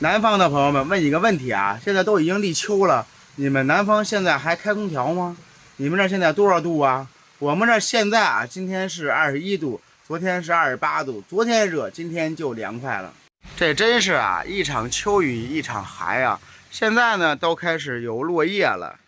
南方的朋友们问一个问题啊，现在都已经立秋了，你们南方现在还开空调吗？你们这现在多少度啊？我们这现在啊，今天是21度，昨天是28度，昨天热，今天就凉快了。这真是啊，一场秋雨一场寒啊！现在呢，都开始有落叶了，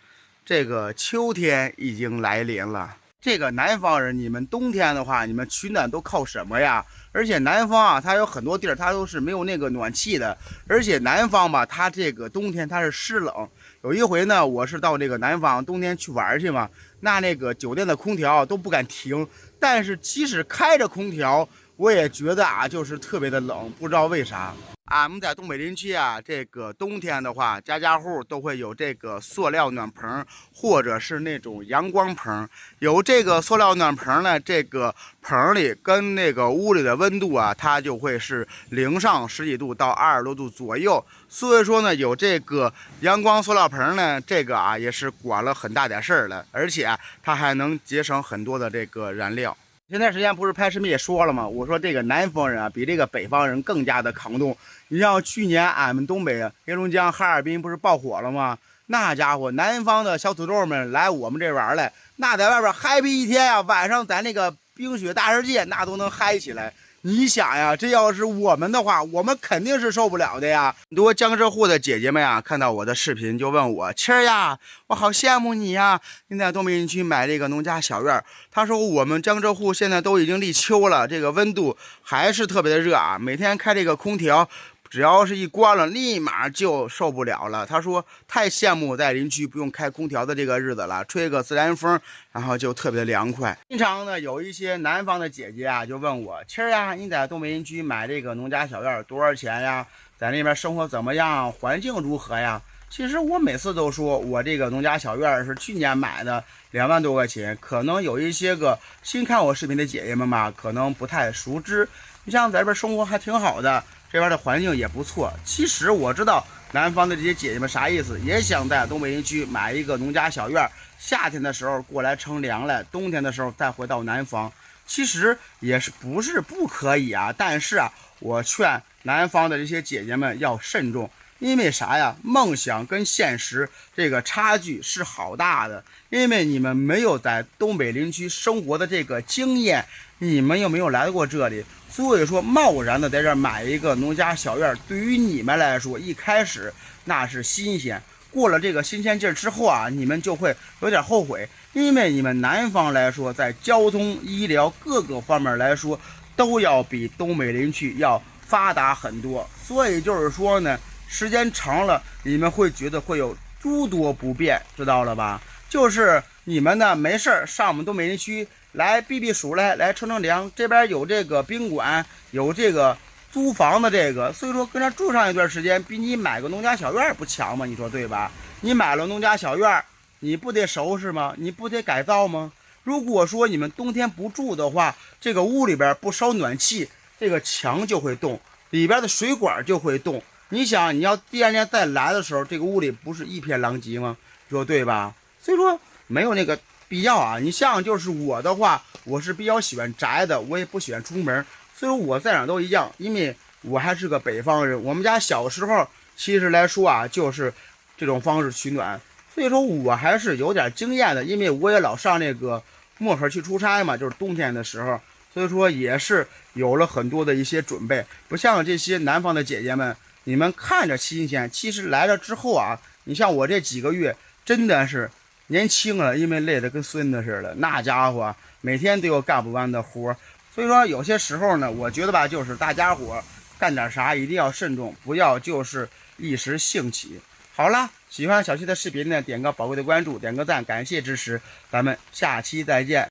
这个秋天已经来临了。这个南方人，你们冬天的话，你们取暖都靠什么呀？而且南方啊，它有很多地儿它都是没有那个暖气的，而且南方吧，它这个冬天它是湿冷。有一回呢，我是到这个南方冬天去玩去嘛，那个酒店的空调都不敢停，但是即使开着空调，我也觉得啊，就是特别的冷，不知道为啥。俺们在东北林区啊，这个冬天的话，家家户都会有这个塑料暖棚，或者是那种阳光棚。有这个塑料暖棚呢，这个棚里跟那个屋里的温度啊，它就会是零上十几度到20多度左右。所以说呢，有这个阳光塑料棚呢，这个啊也是管了很大点事儿了，而且它还能节省很多的这个燃料。前段时间不是拍视频也说了吗？我说这个南方人啊，比这个北方人更加的抗冻。你像去年俺们东北黑龙江哈尔滨不是爆火了吗？那家伙，南方的小土豆们来我们这玩来，那在外边嗨皮一天啊，晚上在那个冰雪大世界那都能嗨起来。你想呀，这要是我们的话，我们肯定是受不了的呀。很多江浙沪的姐姐们呀，看到我的视频就问我：“七儿呀，我好羡慕你呀！你在东北林区买这个农家小院。”他说我们江浙沪现在都已经立秋了，这个温度还是特别的热啊，每天开这个空调。只要是一关了，立马就受不了了。他说太羡慕在林区不用开空调的这个日子了，吹个自然风，然后就特别的凉快。经常呢，有一些南方的姐姐啊，就问我：“七儿呀，你在东北林区买这个农家小院多少钱呀？在那边生活怎么样？环境如何呀？”其实我每次都说我这个农家小院是去年买的，2万多块钱。可能有一些个新看我视频的姐姐们嘛，可能不太熟知。你像在这边生活还挺好的。这边的环境也不错。其实我知道南方的这些姐姐们啥意思，也想在东北林区买一个农家小院，夏天的时候过来乘凉来，冬天的时候再回到南方。其实也是不是不可以啊，但是啊，我劝南方的这些姐姐们要慎重。因为啥呀？梦想跟现实这个差距是好大的，因为你们没有在东北林区生活的这个经验，你们又没有来过这里，所以说贸然的在这儿买一个农家小院，对于你们来说，一开始那是新鲜，过了这个新鲜劲儿之后啊，你们就会有点后悔，因为你们南方来说，在交通、医疗各个方面来说，都要比东北林区要发达很多，所以就是说呢。时间长了，你们会觉得会有诸多不便，知道了吧？就是你们呢没事上我们东北林区来避避暑来乘凉，这边有这个宾馆，有这个租房的这个，所以说跟这住上一段时间，比你买个农家小院不强吗？你说对吧？你买了农家小院，你不得收拾吗？你不得改造吗？如果说你们冬天不住的话，这个屋里边不烧暖气，这个墙就会动，里边的水管就会动。你想，你要第二年再来的时候，这个屋里不是一片狼藉吗？说对吧？所以说没有那个必要啊。你像就是我的话，我是比较喜欢宅的，我也不喜欢出门，所以说我在哪都一样，因为我还是个北方人。我们家小时候其实来说啊，就是这种方式取暖，所以说我还是有点经验的，因为我也老上那个漠河去出差嘛，就是冬天的时候，所以说也是有了很多的一些准备，不像这些南方的姐姐们。你们看着新鲜，其实来了之后啊，你像我这几个月真的是年轻了，因为累得跟孙子似的，那家伙每天都有干不完的活。所以说有些时候呢，我觉得吧，就是大家伙干点啥一定要慎重，不要就是一时兴起。好了，喜欢小七的视频呢，点个宝贵的关注，点个赞，感谢支持，咱们下期再见。